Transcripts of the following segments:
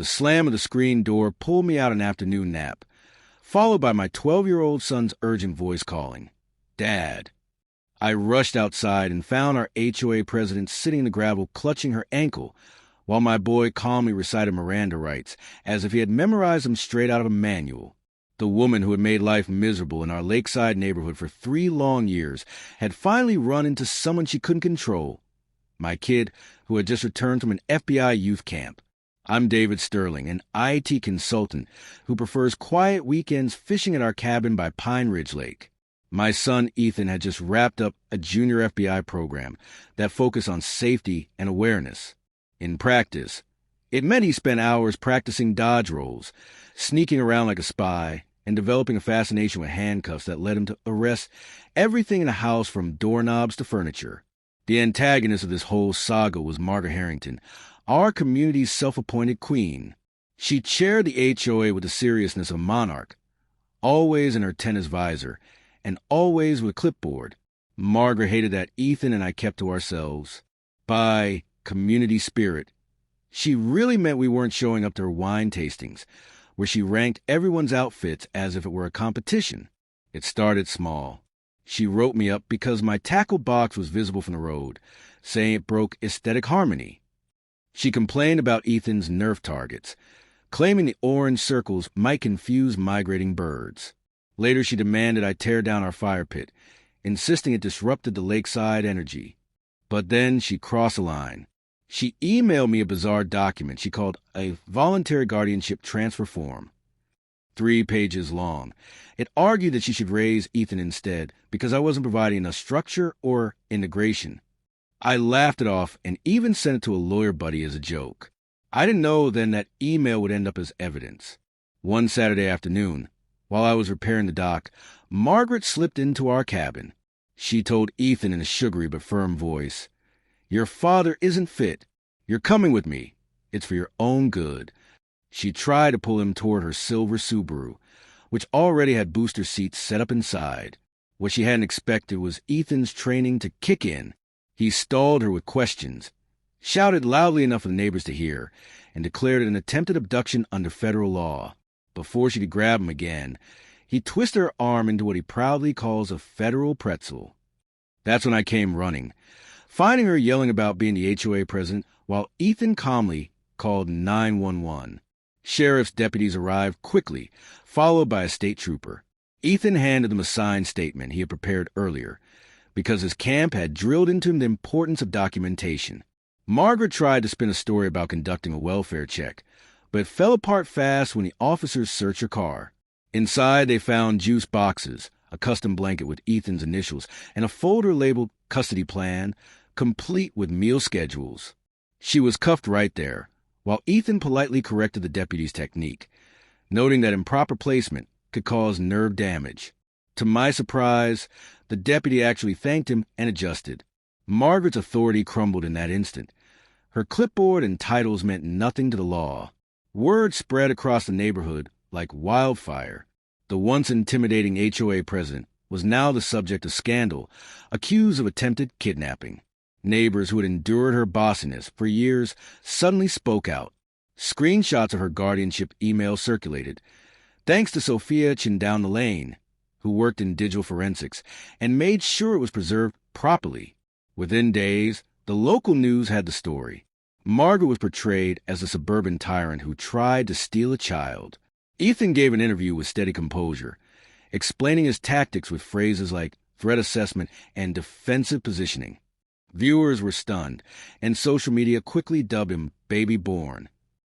The slam of the screen door pulled me out an afternoon nap, followed by my 12-year-old son's urgent voice calling, "Dad." I rushed outside and found our HOA president sitting in the gravel clutching her ankle, while my boy calmly recited Miranda rights as if he had memorized them straight out of a manual. The woman who had made life miserable in our lakeside neighborhood for 3 long years had finally run into someone she couldn't control. My kid, who had just returned from an FBI youth camp. I'm David Sterling, an IT consultant who prefers quiet weekends fishing at our cabin by Pine Ridge Lake. My son Ethan had just wrapped up a junior FBI program that focused on safety and awareness. In practice, it meant he spent hours practicing dodge rolls, sneaking around like a spy, and developing a fascination with handcuffs that led him to arrest everything in the house from doorknobs to furniture. The antagonist of this whole saga was Margaret Harrington, our community's self-appointed queen. She chaired the HOA with the seriousness of a monarch, always in her tennis visor, and always with a clipboard. Margaret hated that Ethan and I kept to ourselves. By community spirit, she really meant we weren't showing up to her wine tastings, where she ranked everyone's outfits as if it were a competition. It started small. She wrote me up because my tackle box was visible from the road, saying it broke aesthetic harmony. She complained about Ethan's Nerf targets, claiming the orange circles might confuse migrating birds. Later, she demanded I tear down our fire pit, insisting it disrupted the lakeside energy. But then she crossed a line. She emailed me a bizarre document she called a voluntary guardianship transfer form. 3 pages long. It argued that she should raise Ethan instead because I wasn't providing enough structure or integration. I laughed it off and even sent it to a lawyer buddy as a joke. I didn't know then that email would end up as evidence. One Saturday afternoon, while I was repairing the dock, Margaret slipped into our cabin. She told Ethan in a sugary but firm voice, "Your father isn't fit. You're coming with me. It's for your own good." She tried to pull him toward her silver Subaru, which already had booster seats set up inside. What she hadn't expected was Ethan's training to kick in. He stalled her with questions, shouted loudly enough for the neighbors to hear, and declared it an attempted abduction under federal law. Before she could grab him again, he twisted her arm into what he proudly calls a federal pretzel. That's when I came running, finding her yelling about being the HOA president while Ethan calmly called 911. Sheriff's deputies arrived quickly, followed by a state trooper. Ethan handed them a signed statement he had prepared earlier, because his camp had drilled into him the importance of documentation. Margaret tried to spin a story about conducting a welfare check, but it fell apart fast when the officers searched her car. Inside, they found juice boxes, a custom blanket with Ethan's initials, and a folder labeled custody plan, complete with meal schedules. She was cuffed right there, while Ethan politely corrected the deputy's technique, noting that improper placement could cause nerve damage. To my surprise, the deputy actually thanked him and adjusted. Margaret's authority crumbled in that instant. Her clipboard and titles meant nothing to the law. Word spread across the neighborhood like wildfire. The once intimidating HOA president was now the subject of scandal, accused of attempted kidnapping. Neighbors who had endured her bossiness for years suddenly spoke out. Screenshots of her guardianship email circulated, thanks to Sophia Chindown-Lane, who worked in digital forensics and made sure it was preserved properly. Within days, the local news had the story. Margaret was portrayed as a suburban tyrant who tried to steal a child. Ethan gave an interview with steady composure, explaining his tactics with phrases like threat assessment and defensive positioning. Viewers were stunned, and social media quickly dubbed him Baby Born.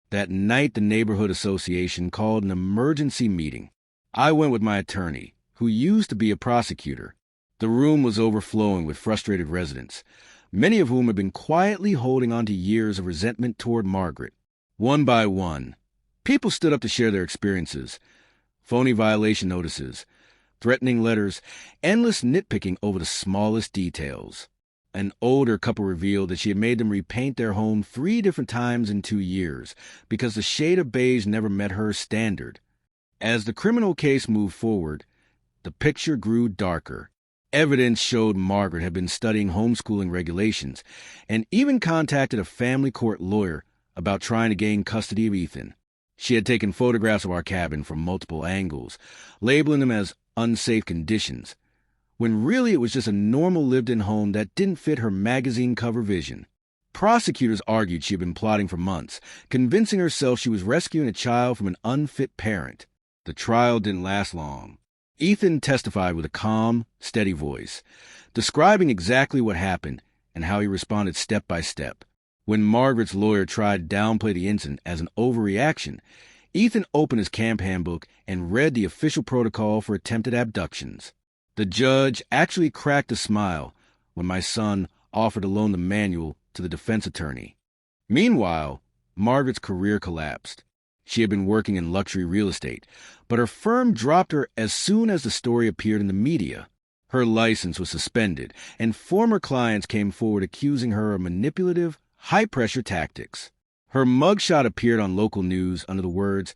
That night, the neighborhood association called an emergency meeting. I went with my attorney, who used to be a prosecutor. The room was overflowing with frustrated residents, many of whom had been quietly holding on to years of resentment toward Margaret. One by one, people stood up to share their experiences. Phony violation notices, threatening letters, endless nitpicking over the smallest details. An older couple revealed that she had made them repaint their home 3 different times in 2 years because the shade of beige never met her standard. As the criminal case moved forward, the picture grew darker. Evidence showed Margaret had been studying homeschooling regulations and even contacted a family court lawyer about trying to gain custody of Ethan. She had taken photographs of our cabin from multiple angles, labeling them as unsafe conditions, when really it was just a normal lived-in home that didn't fit her magazine cover vision. Prosecutors argued she had been plotting for months, convincing herself she was rescuing a child from an unfit parent. The trial didn't last long. Ethan testified with a calm, steady voice, describing exactly what happened and how he responded step by step. When Margaret's lawyer tried to downplay the incident as an overreaction, Ethan opened his camp handbook and read the official protocol for attempted abductions. The judge actually cracked a smile when my son offered to loan the manual to the defense attorney. Meanwhile, Margaret's career collapsed. She had been working in luxury real estate, but her firm dropped her as soon as the story appeared in the media. Her license was suspended, and former clients came forward accusing her of manipulative, high-pressure tactics. Her mugshot appeared on local news under the words,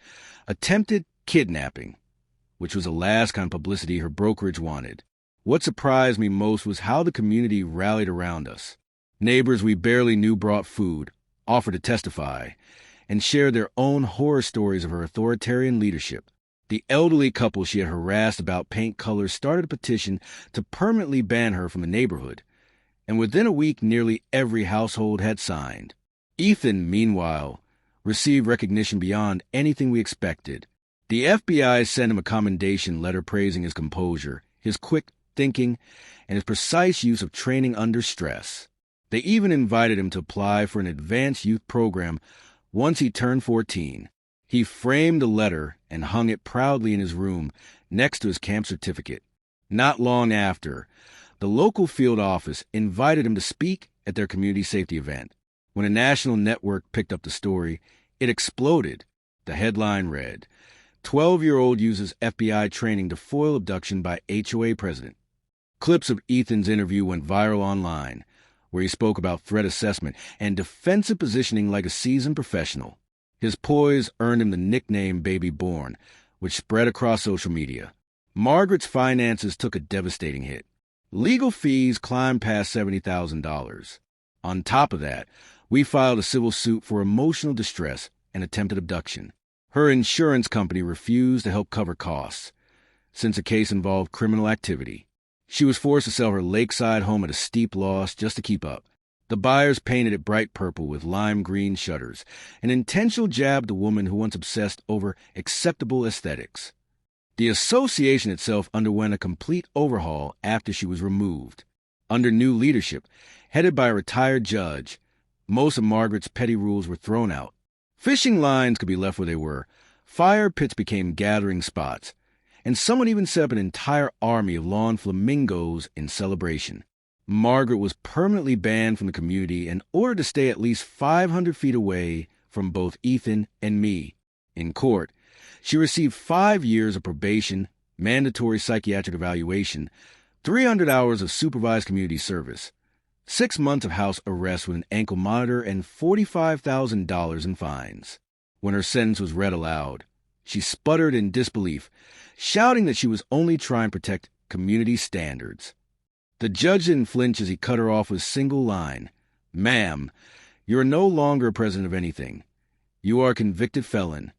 "attempted kidnapping," which was the last kind of publicity her brokerage wanted. What surprised me most was how the community rallied around us. Neighbors we barely knew brought food, offered to testify, and shared their own horror stories of her authoritarian leadership. The elderly couple she had harassed about paint colors started a petition to permanently ban her from the neighborhood, and within a week nearly every household had signed. Ethan, meanwhile, received recognition beyond anything we expected. The FBI sent him a commendation letter praising his composure, his quick thinking, and his precise use of training under stress. They even invited him to apply for an advanced youth program once he turned 14. He framed the letter and hung it proudly in his room next to his camp certificate. Not long after, the local field office invited him to speak at their community safety event. When a national network picked up the story, it exploded. The headline read, "12-year-old uses FBI training to foil abduction by HOA president." Clips of Ethan's interview went viral online, where he spoke about threat assessment and defensive positioning like a seasoned professional. His poise earned him the nickname Baby Born, which spread across social media. Margaret's finances took a devastating hit. Legal fees climbed past $70,000. On top of that, we filed a civil suit for emotional distress and attempted abduction. Her insurance company refused to help cover costs, since the case involved criminal activity. She was forced to sell her lakeside home at a steep loss just to keep up. The buyers painted it bright purple with lime green shutters, an intentional jab at the woman who once obsessed over acceptable aesthetics. The association itself underwent a complete overhaul after she was removed. Under new leadership, headed by a retired judge, most of Margaret's petty rules were thrown out. Fishing lines could be left where they were, fire pits became gathering spots, and someone even set up an entire army of lawn flamingos in celebration. Margaret was permanently banned from the community and ordered to stay at least 500 feet away from both Ethan and me. In court, she received 5 years of probation, mandatory psychiatric evaluation, 300 hours of supervised community service, 6 months of house arrest with an ankle monitor, and $45,000 in fines. When her sentence was read aloud, she sputtered in disbelief, shouting that she was only trying to protect community standards. The judge didn't flinch as he cut her off with a single line. "Ma'am, you are no longer a president of anything. You are a convicted felon.